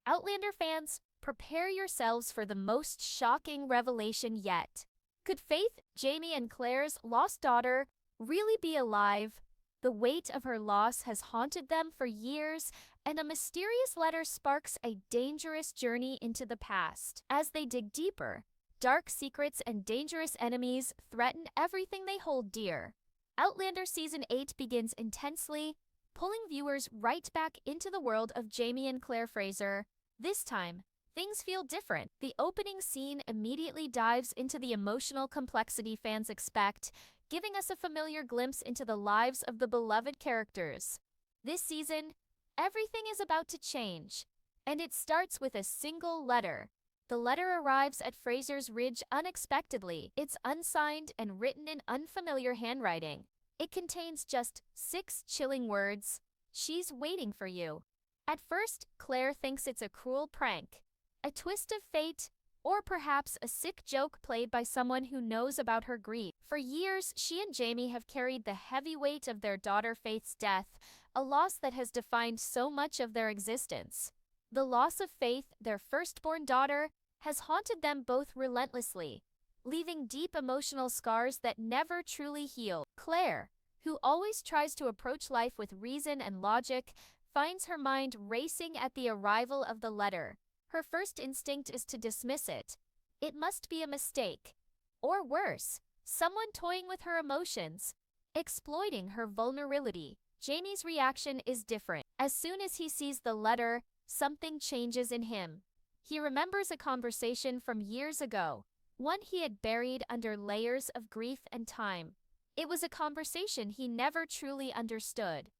Outlander fans, prepare yourselves for the most shocking revelation yet. Could Faith, Jamie and Claire's lost daughter, really be alive? The weight of her loss has haunted them for years, and a mysterious letter sparks a dangerous journey into the past. As they dig deeper, dark secrets and dangerous enemies threaten everything they hold dear. Outlander Season 8 begins intensely, pulling viewers right back into the world of Jamie and Claire Fraser. This time, things feel different. The opening scene immediately dives into the emotional complexity fans expect, giving us a familiar glimpse into the lives of the beloved characters. This season, everything is about to change, and it starts with a single letter. The letter arrives at Fraser's Ridge unexpectedly. It's unsigned and written in unfamiliar handwriting. It contains just 6 chilling words. "She's waiting for you." At first, Claire thinks it's a cruel prank, a twist of fate, or perhaps a sick joke played by someone who knows about her grief. For years, she and Jamie have carried the heavy weight of their daughter Faith's death, a loss that has defined so much of their existence. The loss of Faith, their firstborn daughter, has haunted them both relentlessly, leaving deep emotional scars that never truly heal. Claire, who always tries to approach life with reason and logic, finds her mind racing at the arrival of the letter. Her first instinct is to dismiss it. It must be a mistake. Or worse, someone toying with her emotions, exploiting her vulnerability. Jamie's reaction is different. As soon as he sees the letter, something changes in him. He remembers a conversation from years ago, one he had buried under layers of grief and time. It was a conversation he never truly understood.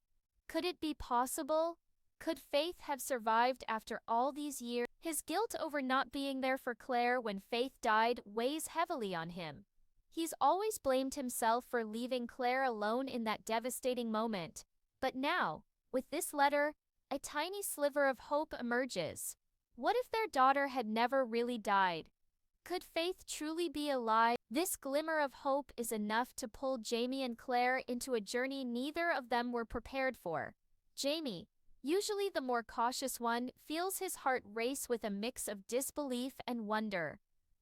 Could it be possible? Could Faith have survived after all these years? His guilt over not being there for Claire when Faith died weighs heavily on him. He's always blamed himself for leaving Claire alone in that devastating moment. But now, with this letter, a tiny sliver of hope emerges. What if their daughter had never really died? Could Faith truly be alive? This glimmer of hope is enough to pull Jamie and Claire into a journey neither of them were prepared for. Jamie, usually the more cautious one, feels his heart race with a mix of disbelief and wonder.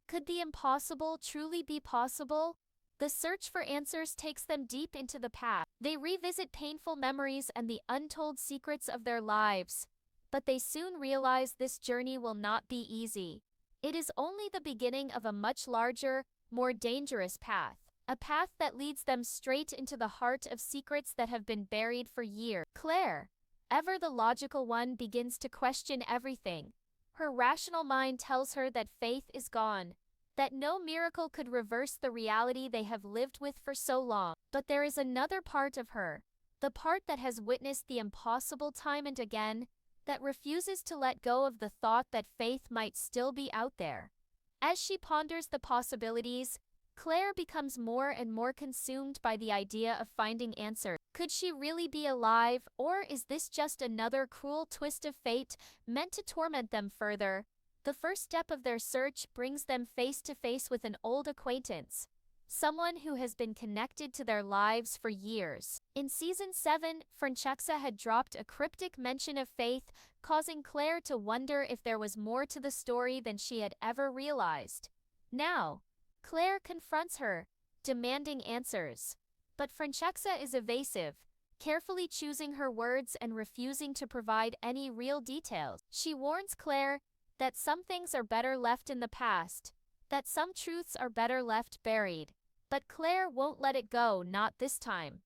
Could the impossible truly be possible? The search for answers takes them deep into the past. They revisit painful memories and the untold secrets of their lives. But they soon realize this journey will not be easy. It is only the beginning of a much larger, more dangerous path. A path that leads them straight into the heart of secrets that have been buried for years. Claire, ever the logical one, begins to question everything. Her rational mind tells her that Faith is gone, that no miracle could reverse the reality they have lived with for so long. But there is another part of her, the part that has witnessed the impossible time and again, that refuses to let go of the thought that Faith might still be out there. As she ponders the possibilities, Claire becomes more and more consumed by the idea of finding answers. Could she really be alive, or is this just another cruel twist of fate meant to torment them further? The first step of their search brings them face to face with an old acquaintance, someone who has been connected to their lives for years. In Season 7, Francesca had dropped a cryptic mention of Faith, causing Claire to wonder if there was more to the story than she had ever realized. Now, Claire confronts her, demanding answers. But Francesca is evasive, carefully choosing her words and refusing to provide any real details. She warns Claire that some things are better left in the past, that some truths are better left buried. But Claire won't let it go, not this time.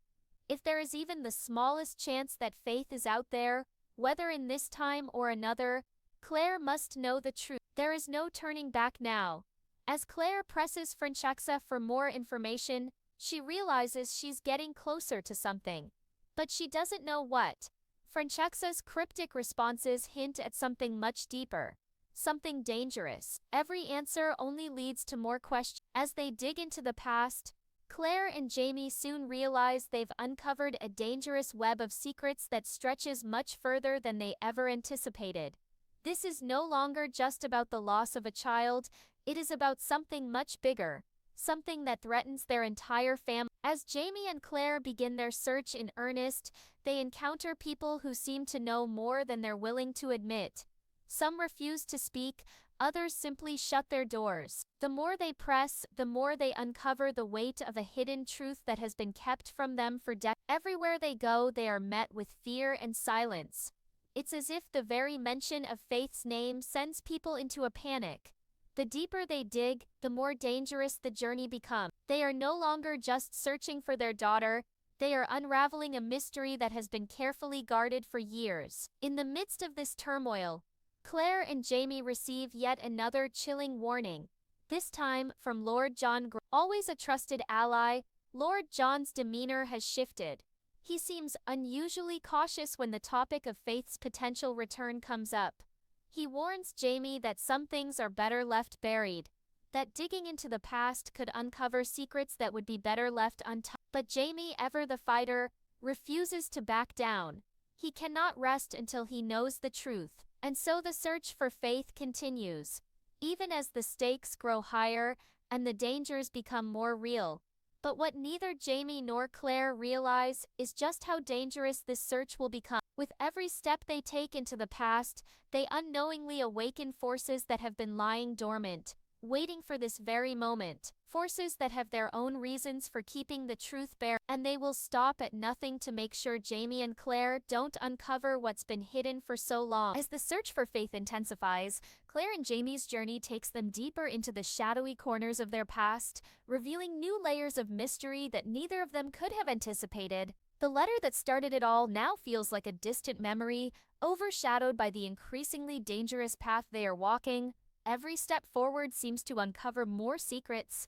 If there is even the smallest chance that Faith is out there, whether in this time or another, Claire must know the truth. There is no turning back now. As Claire presses Francesca for more information, she realizes she's getting closer to something. But she doesn't know what. Francesca's cryptic responses hint at something much deeper, something dangerous. Every answer only leads to more questions. As they dig into the past, Claire and Jamie soon realize they've uncovered a dangerous web of secrets that stretches much further than they ever anticipated. This is no longer just about the loss of a child, it is about something much bigger, something that threatens their entire family. As Jamie and Claire begin their search in earnest, they encounter people who seem to know more than they're willing to admit. Some refuse to speak, others simply shut their doors. The more they press, the more they uncover the weight of a hidden truth that has been kept from them for decades. Everywhere they go, they are met with fear and silence. It's as if the very mention of Faith's name sends people into a panic. The deeper they dig, the more dangerous the journey becomes. They are no longer just searching for their daughter, they are unraveling a mystery that has been carefully guarded for years. In the midst of this turmoil, Claire and Jamie receive yet another chilling warning. This time from Lord John. Always a trusted ally, Lord John's demeanor has shifted. He seems unusually cautious when the topic of Faith's potential return comes up. He warns Jamie that some things are better left buried, that digging into the past could uncover secrets that would be better left untouched. But Jamie, ever the fighter, refuses to back down. He cannot rest until he knows the truth. And so the search for Faith continues, even as the stakes grow higher and the dangers become more real. But what neither Jamie nor Claire realize is just how dangerous this search will become. With every step they take into the past, they unknowingly awaken forces that have been lying dormant, waiting for this very moment. Forces that have their own reasons for keeping the truth bare, and they will stop at nothing to make sure Jamie and Claire don't uncover what's been hidden for so long. As the search for Faith intensifies, Claire and Jamie's journey takes them deeper into the shadowy corners of their past, revealing new layers of mystery that neither of them could have anticipated. The letter that started it all now feels like a distant memory, overshadowed by the increasingly dangerous path they are walking. Every step forward seems to uncover more secrets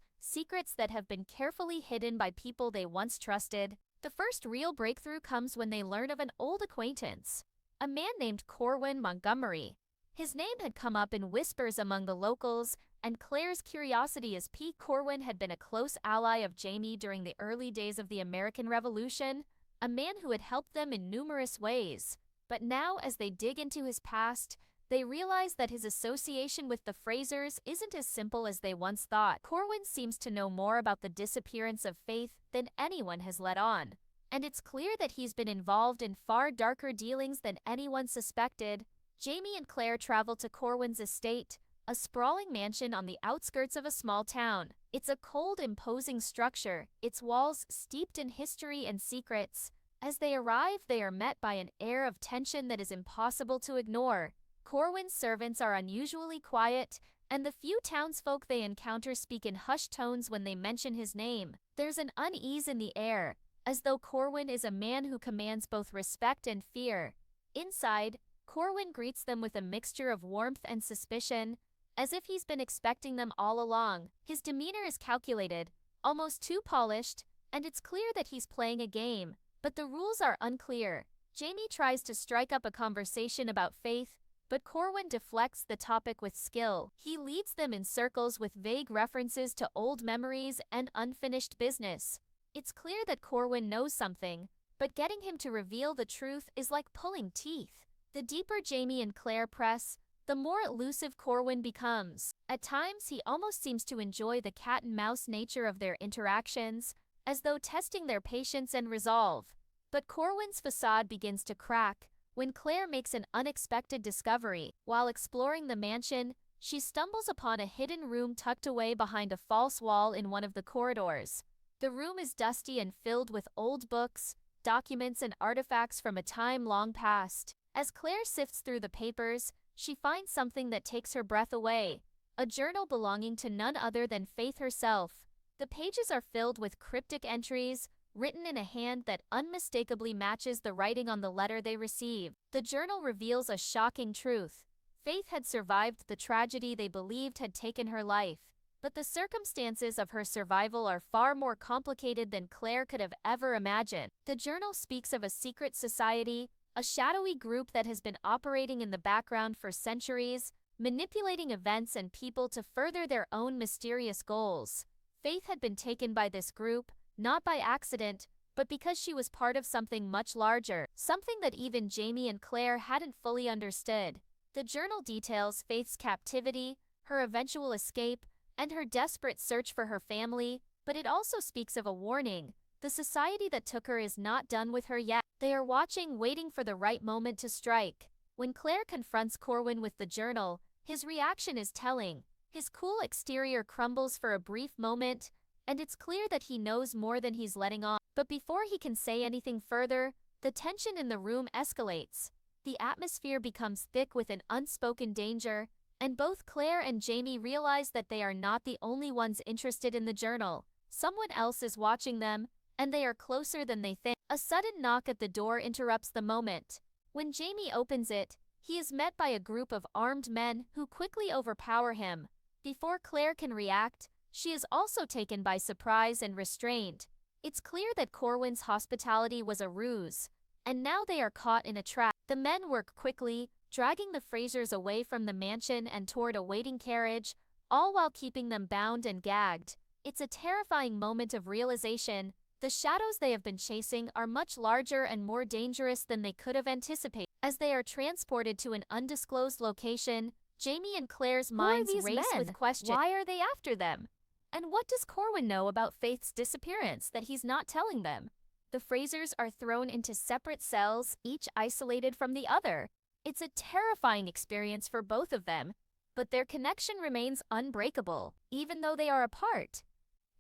that have been carefully hidden by people they once trusted. The first real breakthrough comes when they learn of an old acquaintance, a man named Corwin Montgomery. His name had come up in whispers among the locals, and Claire's curiosity is piqued. Corwin had been a close ally of Jamie during the early days of the American Revolution, a man who had helped them in numerous ways. But now, as they dig into his past, they realize that his association with the Frasers isn't as simple as they once thought. Corwin seems to know more about the disappearance of Faith than anyone has let on, and it's clear that he's been involved in far darker dealings than anyone suspected. Jamie and Claire travel to Corwin's estate, a sprawling mansion on the outskirts of a small town. It's a cold, imposing structure, its walls steeped in history and secrets. As they arrive, they are met by an air of tension that is impossible to ignore. Corwin's servants are unusually quiet, and the few townsfolk they encounter speak in hushed tones when they mention his name. There's an unease in the air, as though Corwin is a man who commands both respect and fear. Inside, Corwin greets them with a mixture of warmth and suspicion, as if he's been expecting them all along. His demeanor is calculated, almost too polished, and it's clear that he's playing a game. But the rules are unclear. Jamie tries to strike up a conversation about Faith, but Corwin deflects the topic with skill. He leads them in circles with vague references to old memories and unfinished business. It's clear that Corwin knows something, but getting him to reveal the truth is like pulling teeth. The deeper Jamie and Claire press, the more elusive Corwin becomes. At times, he almost seems to enjoy the cat-and-mouse nature of their interactions, as though testing their patience and resolve. But Corwin's facade begins to crack when Claire makes an unexpected discovery. While exploring the mansion, she stumbles upon a hidden room tucked away behind a false wall in one of the corridors. The room is dusty and filled with old books, documents, and artifacts from a time long past. As Claire sifts through the papers, she finds something that takes her breath away, a journal belonging to none other than Faith herself. The pages are filled with cryptic entries, written in a hand that unmistakably matches the writing on the letter they received. The journal reveals a shocking truth. Faith had survived the tragedy they believed had taken her life, but the circumstances of her survival are far more complicated than Claire could have ever imagined. The journal speaks of a secret society, a shadowy group that has been operating in the background for centuries, manipulating events and people to further their own mysterious goals. Faith had been taken by this group, not by accident, but because she was part of something much larger, something that even Jamie and Claire hadn't fully understood. The journal details Faith's captivity, her eventual escape, and her desperate search for her family, but it also speaks of a warning. The society that took her is not done with her yet. They are watching, waiting for the right moment to strike. When Claire confronts Corwin with the journal, his reaction is telling. His cool exterior crumbles for a brief moment, and it's clear that he knows more than he's letting on. But before he can say anything further, the tension in the room escalates. The atmosphere becomes thick with an unspoken danger, and both Claire and Jamie realize that they are not the only ones interested in the journal. Someone else is watching them, and they are closer than they think. A sudden knock at the door interrupts the moment. When Jamie opens it, he is met by a group of armed men who quickly overpower him. Before Claire can react, she is also taken by surprise and restrained. It's clear that Corwin's hospitality was a ruse, and now they are caught in a trap. The men work quickly, dragging the Frasers away from the mansion and toward a waiting carriage, all while keeping them bound and gagged. It's a terrifying moment of realization. The shadows they have been chasing are much larger and more dangerous than they could have anticipated. As they are transported to an undisclosed location, Jamie and Claire's minds race with questions. Why are they after them? And what does Corwin know about Faith's disappearance that he's not telling them? The Frasers are thrown into separate cells, each isolated from the other. It's a terrifying experience for both of them, but their connection remains unbreakable, even though they are apart.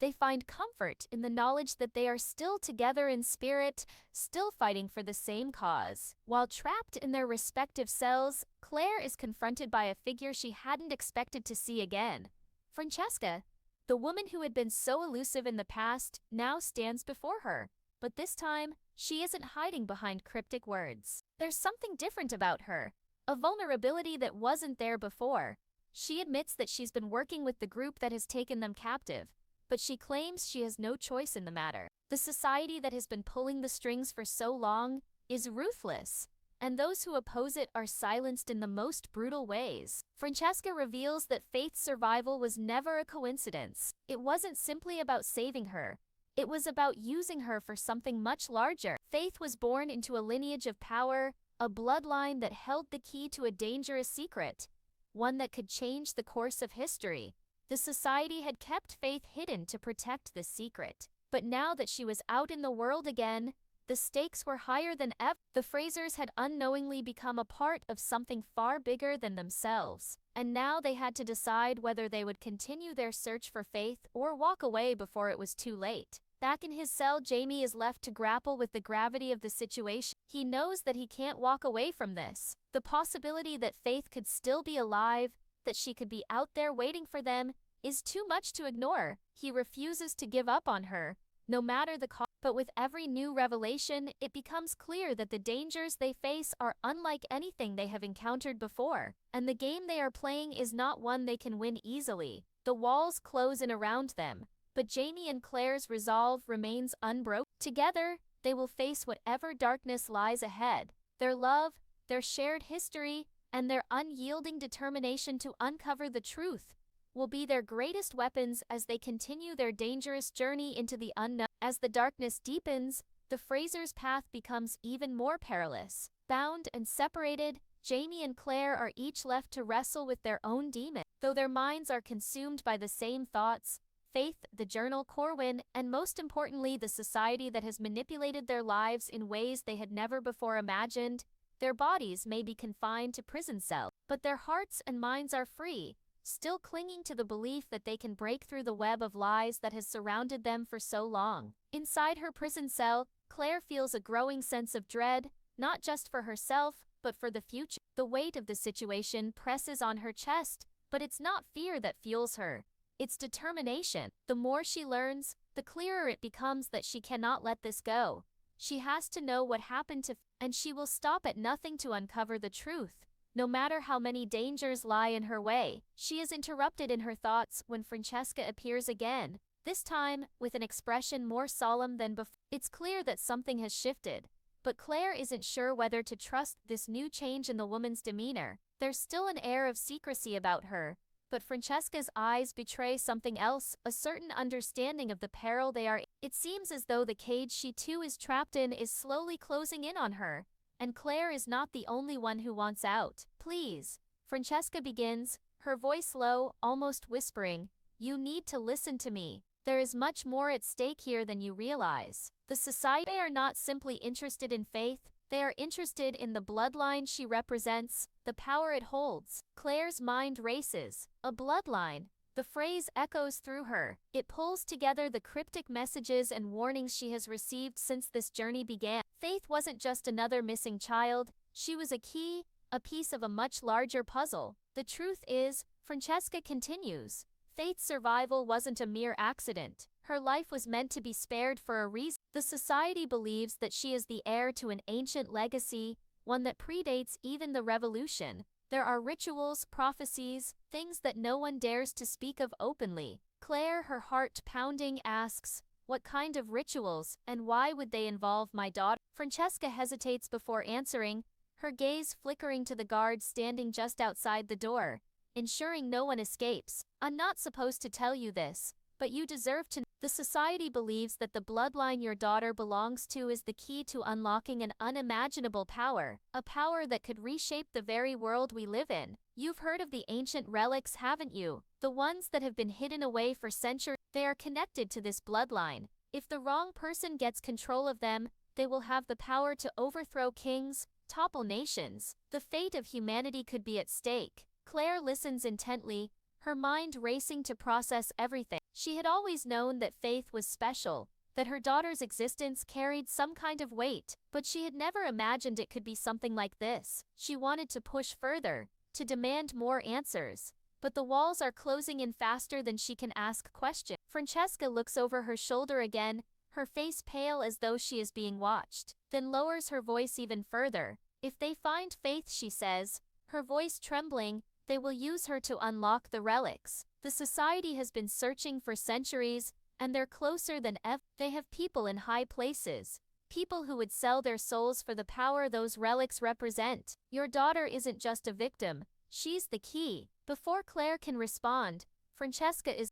They find comfort in the knowledge that they are still together in spirit, still fighting for the same cause. While trapped in their respective cells, Claire is confronted by a figure she hadn't expected to see again. Francesca, the woman who had been so elusive in the past, now stands before her. But this time, she isn't hiding behind cryptic words. There's something different about her, a vulnerability that wasn't there before. She admits that she's been working with the group that has taken them captive, but she claims she has no choice in the matter. The society that has been pulling the strings for so long is ruthless, and those who oppose it are silenced in the most brutal ways. Francesca reveals that Faith's survival was never a coincidence. It wasn't simply about saving her. It was about using her for something much larger. Faith was born into a lineage of power, a bloodline that held the key to a dangerous secret, one that could change the course of history. The society had kept Faith hidden to protect this secret. But now that she was out in the world again, the stakes were higher than ever. The Frasers had unknowingly become a part of something far bigger than themselves, and now they had to decide whether they would continue their search for Faith or walk away before it was too late. Back in his cell, Jamie is left to grapple with the gravity of the situation. He knows that he can't walk away from this. The possibility that Faith could still be alive, that she could be out there waiting for them, is too much to ignore. He refuses to give up on her, no matter the cost. But with every new revelation, it becomes clear that the dangers they face are unlike anything they have encountered before, and the game they are playing is not one they can win easily. The walls close in around them, but Jamie and Claire's resolve remains unbroken. Together, they will face whatever darkness lies ahead. Their love, their shared history, and their unyielding determination to uncover the truth will be their greatest weapons as they continue their dangerous journey into the unknown. As the darkness deepens, the Frasers' path becomes even more perilous. Bound and separated, Jamie and Claire are each left to wrestle with their own demons. Though their minds are consumed by the same thoughts, Faith, the journal, Corwin, and most importantly the society that has manipulated their lives in ways they had never before imagined, their bodies may be confined to prison cells, but their hearts and minds are free, still clinging to the belief that they can break through the web of lies that has surrounded them for so long. Inside her prison cell, Claire feels a growing sense of dread, not just for herself, but for the future. The weight of the situation presses on her chest, but it's not fear that fuels her. It's determination. The more she learns, the clearer it becomes that she cannot let this go. She has to know what happened to, and she will stop at nothing to uncover the truth. No matter how many dangers lie in her way, she is interrupted in her thoughts when Francesca appears again, this time with an expression more solemn than before. It's clear that something has shifted, but Claire isn't sure whether to trust this new change in the woman's demeanor. There's still an air of secrecy about her, but Francesca's eyes betray something else, a certain understanding of the peril they are in. It seems as though the cage she too is trapped in is slowly closing in on her. And Claire is not the only one who wants out. Please, Francesca begins, her voice low, almost whispering, you need to listen to me. There is much more at stake here than you realize. The society are not simply interested in Faith, They are interested in the bloodline she represents, the power it holds. Claire's mind races. A bloodline. The phrase echoes through her. It pulls together the cryptic messages and warnings she has received since this journey began. Faith wasn't just another missing child, she was a key, a piece of a much larger puzzle. The truth is, Francesca continues, Faith's survival wasn't a mere accident. Her life was meant to be spared for a reason. The society believes that she is the heir to an ancient legacy, one that predates even the revolution. There are rituals, prophecies, things that no one dares to speak of openly. Claire, her heart pounding, asks, what kind of rituals, and why would they involve my daughter? Francesca hesitates before answering, her gaze flickering to the guard standing just outside the door, ensuring no one escapes. I'm not supposed to tell you this, but you deserve to know. The society believes that the bloodline your daughter belongs to is the key to unlocking an unimaginable power, a power that could reshape the very world we live in. You've heard of the ancient relics, haven't you? The ones that have been hidden away for centuries. They are connected to this bloodline. If the wrong person gets control of them, they will have the power to overthrow kings, topple nations. The fate of humanity could be at stake. Claire listens intently, her mind racing to process everything. She had always known that Faith was special, that her daughter's existence carried some kind of weight, but she had never imagined it could be something like this. She wanted to push further, to demand more answers. But the walls are closing in faster than she can ask questions. Francesca looks over her shoulder again, her face pale as though she is being watched, then lowers her voice even further. If they find Faith, she says, her voice trembling, they will use her to unlock the relics. The society has been searching for centuries, and they're closer than ever. They have people in high places, people who would sell their souls for the power those relics represent. Your daughter isn't just a victim, she's the key. Before Claire can respond,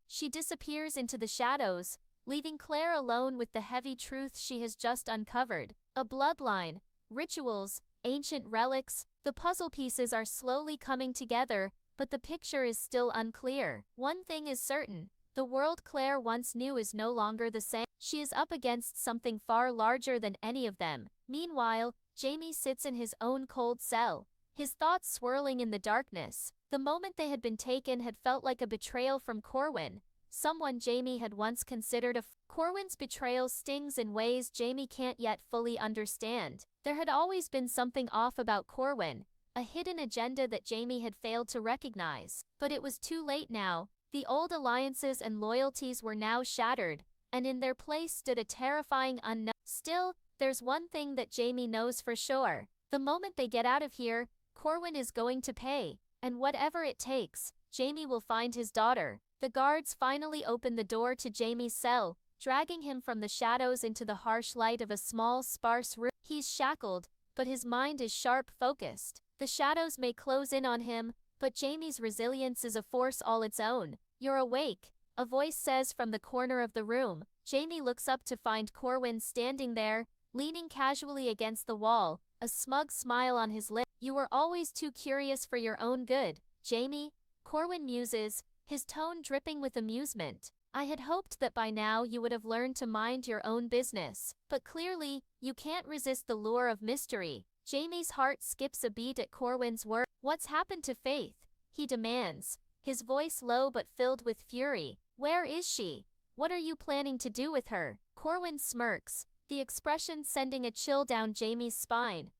she disappears into the shadows, leaving Claire alone with the heavy truth she has just uncovered. A bloodline, rituals, ancient relics, the puzzle pieces are slowly coming together, but the picture is still unclear. One thing is certain, the world Claire once knew is no longer the same. She is up against something far larger than any of them. Meanwhile, Jamie sits in his own cold cell, his thoughts swirling in the darkness. The moment they had been taken had felt like a betrayal from Corwin, someone Jamie had once considered a Corwin's betrayal stings in ways Jamie can't yet fully understand. There had always been something off about Corwin, a hidden agenda that Jamie had failed to recognize. But it was too late now. The old alliances and loyalties were now shattered, and in their place stood a terrifying unknown. Still, there's one thing that Jamie knows for sure. The moment they get out of here, Corwin is going to pay, and whatever it takes, Jamie will find his daughter. The guards finally open the door to Jamie's cell, dragging him from the shadows into the harsh light of a small, sparse room. He's shackled, but his mind is sharp focused. The shadows may close in on him, but Jamie's resilience is a force all its own. You're awake, a voice says from the corner of the room. Jamie looks up to find Corwin standing there, leaning casually against the wall, a smug smile on his lips. You were always too curious for your own good, Jamie, Corwin muses, his tone dripping with amusement. I had hoped that by now you would have learned to mind your own business, but clearly, you can't resist the lure of mystery. Jamie's heart skips a beat at Corwin's words. What's happened to Faith? He demands, his voice low but filled with fury. Where is she? What are you planning to do with her? Corwin smirks, the expression sending a chill down Jamie's spine.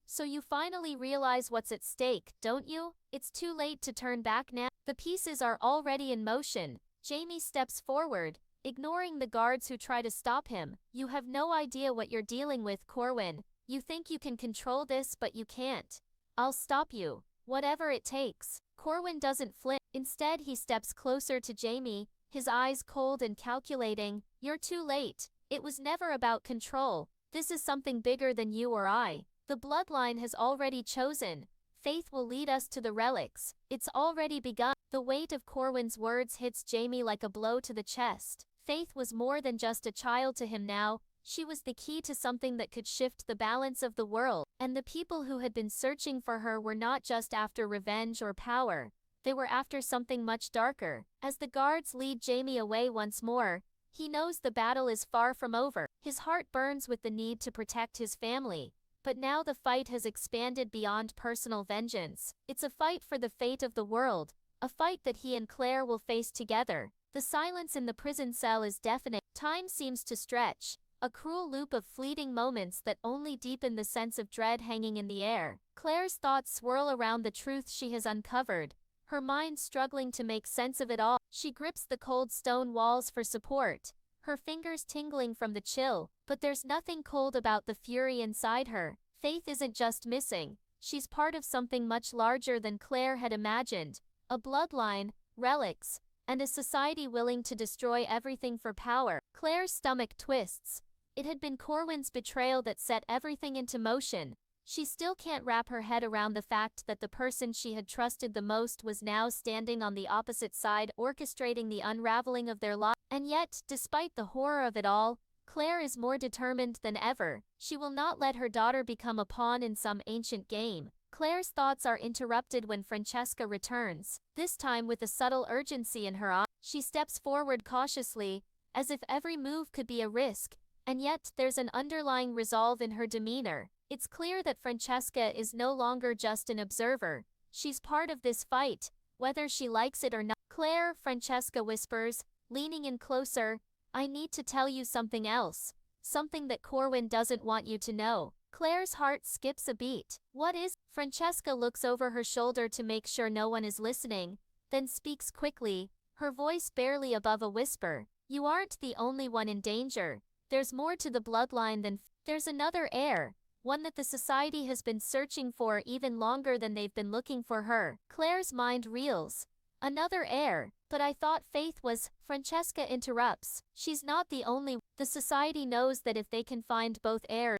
So you finally realize what's at stake, don't you? It's too late to turn back now. The pieces are already in motion. Jamie steps forward, ignoring the guards who try to stop him. You have no idea what you're dealing with, Corwin. You think you can control this, but you can't. I'll stop you, whatever it takes. Corwin doesn't flinch. Instead, he steps closer to Jamie, his eyes cold and calculating. You're too late. It was never about control. This is something bigger than you or I. The bloodline has already chosen. Faith will lead us to the relics. It's already begun. The weight of Corwin's words hits Jamie like a blow to the chest. Faith was more than just a child to him now. She was the key to something that could shift the balance of the world. And the people who had been searching for her were not just after revenge or power. They were after something much darker. As the guards lead Jamie away once more, he knows the battle is far from over. His heart burns with the need to protect his family. But now the fight has expanded beyond personal vengeance. It's a fight for the fate of the world, a fight that he and Claire will face together. The silence in the prison cell is deafening. Time seems to stretch, a cruel loop of fleeting moments that only deepen the sense of dread hanging in the air. Claire's thoughts swirl around the truth she has uncovered, her mind struggling to make sense of it all. She grips the cold stone walls for support, her fingers tingling from the chill, but there's nothing cold about the fury inside her. Faith isn't just missing, she's part of something much larger than Claire had imagined, a bloodline, relics, and a society willing to destroy everything for power. Claire's stomach twists. It had been Corwin's betrayal that set everything into motion. She still can't wrap her head around the fact that the person she had trusted the most was now standing on the opposite side, orchestrating the unraveling of their lives. And yet, despite the horror of it all, Claire is more determined than ever. She will not let her daughter become a pawn in some ancient game. Claire's thoughts are interrupted when Francesca returns, this time with a subtle urgency in her eyes. She steps forward cautiously, as if every move could be a risk, and yet there's an underlying resolve in her demeanor. It's clear that Francesca is no longer just an observer. She's part of this fight, whether she likes it or not. Claire, Francesca whispers, leaning in closer, I need to tell you something else. Something that Corwin doesn't want you to know. Claire's heart skips a beat. What is? Francesca looks over her shoulder to make sure no one is listening, then speaks quickly, her voice barely above a whisper. You aren't the only one in danger. There's more to the bloodline than there's another heir, one that the society has been searching for even longer than they've been looking for her. Claire's mind reels. Another heir, but I thought Faith was. Francesca interrupts. She's not the only. The society knows that if they can find both heirs,